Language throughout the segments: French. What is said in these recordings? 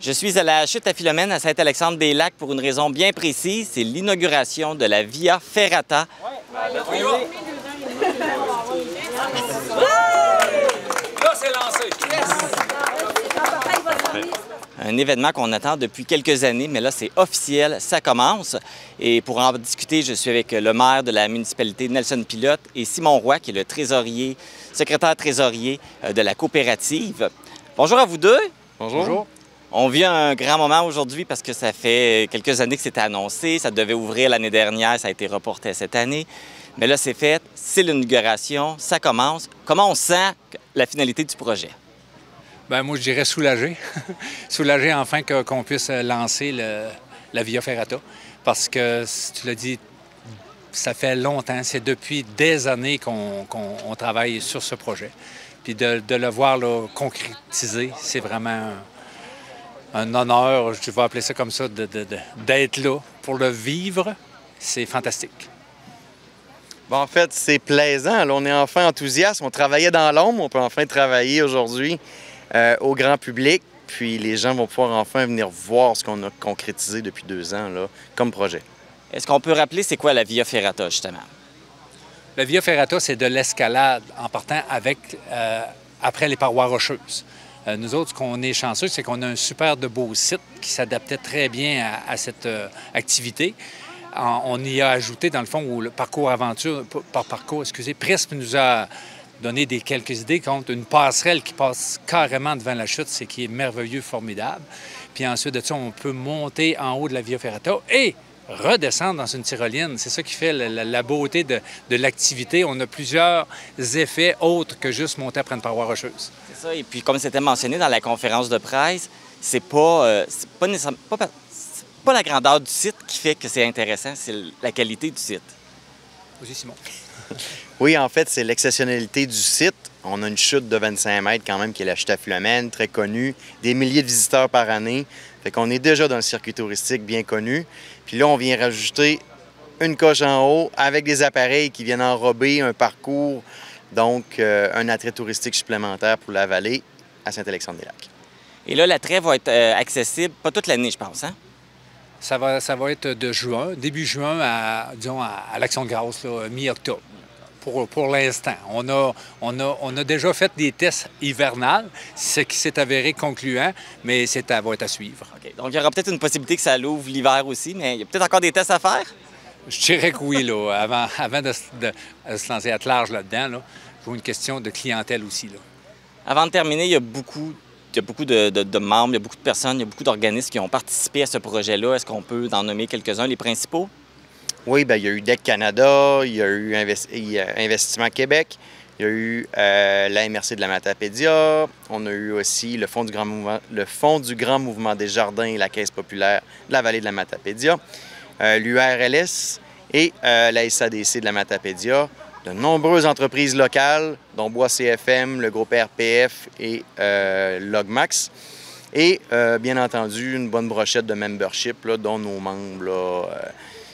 Je suis à la chute à Philomène à Saint-Alexandre-des-Lacs pour une raison bien précise, c'est l'inauguration de la Via Ferrata. Là, c'est lancé. Un événement qu'on attend depuis quelques années, mais là, c'est officiel, ça commence. Et pour en discuter, je suis avec le maire de la municipalité, Nelson Pilote, et Simon Roy, qui est le trésorier, secrétaire trésorier de la coopérative. Bonjour à vous deux. Bonjour. Bonjour. On vit un grand moment aujourd'hui parce que ça fait quelques années que c'était annoncé. Ça devait ouvrir l'année dernière, ça a été reporté cette année. Mais là, c'est fait, c'est l'inauguration, ça commence. Comment on sent la finalité du projet? Bien, moi, je dirais soulagé. Soulagé enfin qu'on puisse lancer la Via Ferrata. Parce que, tu l'as dit, ça fait longtemps, c'est depuis des années qu'on travaille sur ce projet. Puis de le voir là, concrétiser, c'est vraiment un honneur, je vais appeler ça comme ça, d'être là pour le vivre. C'est fantastique. Bon, en fait, c'est plaisant. Là, on est enfin enthousiaste. On travaillait dans l'ombre. On peut enfin travailler aujourd'hui au grand public. Puis les gens vont pouvoir enfin venir voir ce qu'on a concrétisé depuis 2 ans là, comme projet. Est-ce qu'on peut rappeler c'est quoi la Via Ferrata, justement? La Via Ferrata, c'est de l'escalade en partant après les parois rocheuses. Nous autres, ce qu'on est chanceux, c'est qu'on a un super de beau site qui s'adaptait très bien à cette activité. On y a ajouté, dans le fond, où le parcours aventure, Prisme nous a donné quelques idées contre une passerelle qui passe carrément devant la chute, c'est qui est merveilleux, formidable. Puis ensuite de ça, on peut monter en haut de la Via Ferrata et redescendre dans une tyrolienne. C'est ça qui fait la beauté de l'activité. On a plusieurs effets autres que juste monter après une paroi rocheuse. C'est ça, et puis comme c'était mentionné dans la conférence de presse, c'est pas la grandeur du site qui fait que c'est intéressant, c'est la qualité du site. Aussi, Simon. Oui, en fait, c'est l'exceptionnalité du site. On a une chute de 25 mètres quand même, qui est la chute à Philomène, très connue, des milliers de visiteurs par année. Fait qu'on est déjà dans le circuit touristique bien connu. Puis là, on vient rajouter une coche en haut avec des appareils qui viennent enrober un parcours, donc un attrait touristique supplémentaire pour la vallée à Saint-Alexandre-des-Lacs. Et là, l'attrait va être accessible, pas toute l'année, je pense, hein? Ça va être de juin, début juin à l'Action de grâce, mi-octobre. Pour l'instant. On a déjà fait des tests hivernales, ce qui s'est avéré concluant, mais ça va être à suivre. OK. Donc, il y aura peut-être une possibilité que ça l'ouvre l'hiver aussi, mais il y a peut-être encore des tests à faire? Je dirais que oui, là, avant de se lancer à large là-dedans, là, pour une question de clientèle aussi. Là. Avant de terminer, il y a beaucoup de membres, il y a beaucoup de personnes, il y a beaucoup d'organismes qui ont participé à ce projet-là. Est-ce qu'on peut en nommer quelques-uns, les principaux? Oui, bien, il y a eu DEC Canada, il y a eu Investissement Québec, il y a eu la MRC de la Matapédia, on a eu aussi le Fonds du Grand Mouvement des Jardins et la Caisse populaire de la vallée de la Matapédia, l'URLS et la SADC de la Matapédia, de nombreuses entreprises locales, dont Bois CFM, le groupe RPF et Logmax, et bien entendu une bonne brochette de membership, là, dont nos membres là,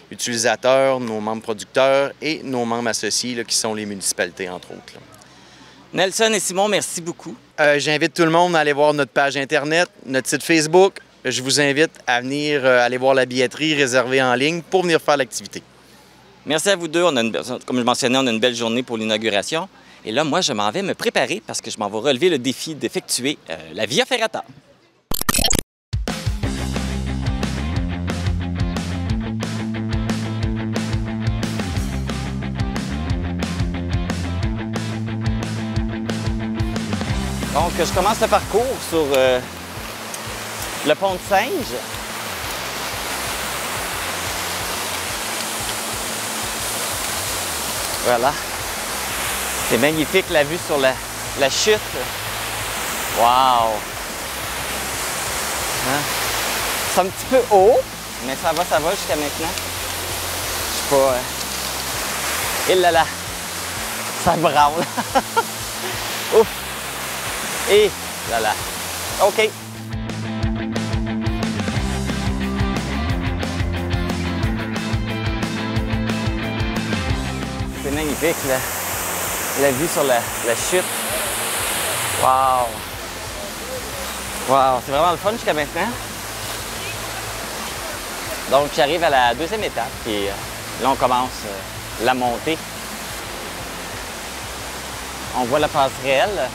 utilisateurs, nos membres producteurs et nos membres associés là, qui sont les municipalités, entre autres. Là. Nelson et Simon, merci beaucoup. J'invite tout le monde à aller voir notre page Internet, notre site Facebook. Je vous invite à venir aller voir la billetterie réservée en ligne pour venir faire l'activité. Merci à vous deux. Comme je mentionnais, on a une belle journée pour l'inauguration. Et là, moi, je m'en vais me préparer parce que je m'en vais relever le défi d'effectuer la Via Ferrata. Donc, je commence le parcours sur le pont de Singe. Voilà. C'est magnifique la vue sur la chute. Wow! Hein? C'est un petit peu haut, mais ça va jusqu'à maintenant. Je sais pas... Et là là! Ça branle! Ouf! Et là là. OK. C'est magnifique, la vue sur la chute. Wow! Wow, c'est vraiment le fun jusqu'à maintenant. Donc, j'arrive à la deuxième étape et là, on commence la montée. On voit la passerelle.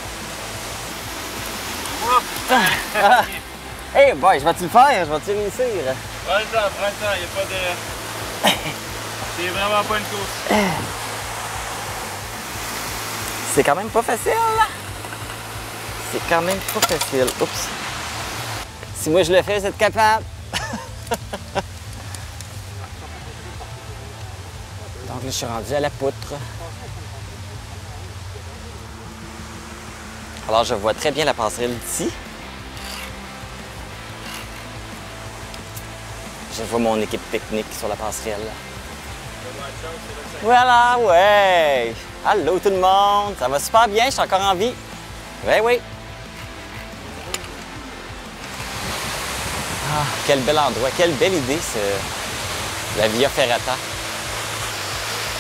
Ah. Hey boy, je vais-tu le faire? Je vais-tu réussir? Prends le temps, il n'y a pas de... C'est vraiment pas une course. C'est quand même pas facile. C'est quand même pas facile. Oups. Si moi je le fais, vous êtes capable. Donc là, je suis rendu à la poutre. Alors, je vois très bien la passerelle d'ici. Je vois mon équipe technique sur la passerelle. Voilà, ouais! Allô tout le monde! Ça va super bien, je suis encore en vie. Oui, oui. Ah, quel bel endroit, quelle belle idée, la Via Ferrata.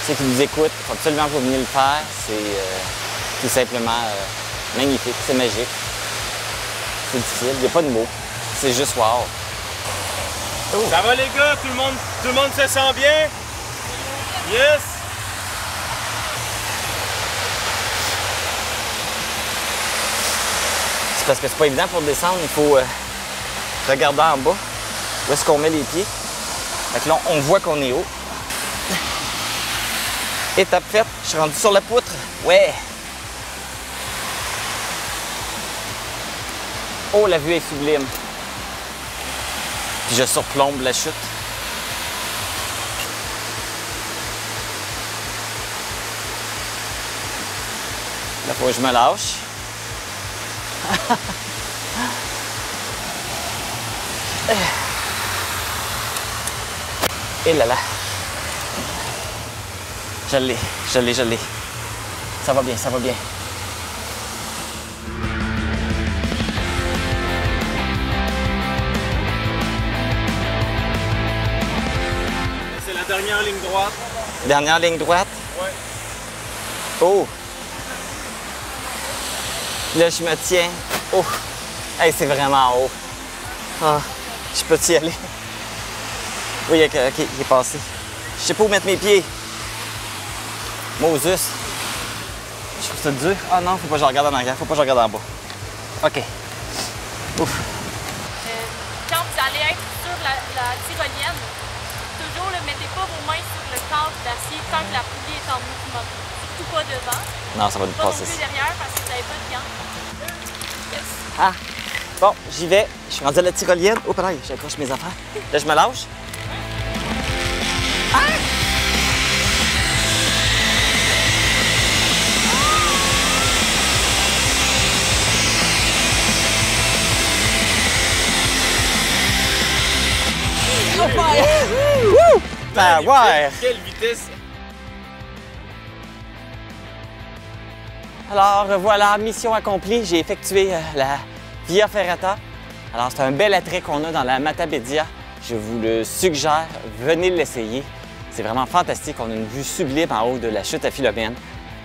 Ceux qui nous écoutent, il faut absolument que vous veniez le faire. C'est tout simplement magnifique, c'est magique. C'est difficile, il n'y a pas de mots. C'est juste wow. Oh. Ça va les gars? Tout le monde se sent bien? Yes! C'est parce que c'est pas évident pour descendre, il faut regarder en bas. Où est-ce qu'on met les pieds? Fait que là, on voit qu'on est haut. Étape faite, je suis rendu sur la poutre. Ouais! Oh, la vue est sublime. Puis je surplombe la chute. Là, faut que je me lâche. Et là là. Je l'ai. Ça va bien, ça va bien. C'est la dernière ligne droite. Dernière ligne droite? Ouais. Oh! Là, je me tiens. Oh! Hey, c'est vraiment haut. Ah, je peux y aller? Oui, OK, il est passé. Je sais pas où mettre mes pieds. Moses. Je trouve ça dur. Ah non, faut pas que je regarde en arrière, faut pas que je regarde en bas. OK. Ouf. Quand vous allez être sur la tyrolienne, toujours ne mettez pas vos mains sur le cadre d'acier tant que la poulie est en mouvement. Surtout pas devant. Non, ça va nous Pas non passer. plus derrière parce que vous n'avez pas de gants. Yes. Ah! Bon, j'y vais. Je suis rendu à la tyrolienne. Oh, pareil, j'accroche mes affaires. Là, je me lâche. Ah! Oh, fire! Wouh! Ben ouais! Quelle vitesse! Alors voilà, mission accomplie. J'ai effectué la Via Ferrata. Alors c'est un bel attrait qu'on a dans la Matapédia. Je vous le suggère, venez l'essayer. C'est vraiment fantastique. On a une vue sublime en haut de la chute à Philomène.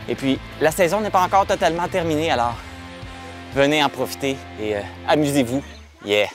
Et puis, la saison n'est pas encore totalement terminée, alors venez en profiter et amusez-vous. Yeah!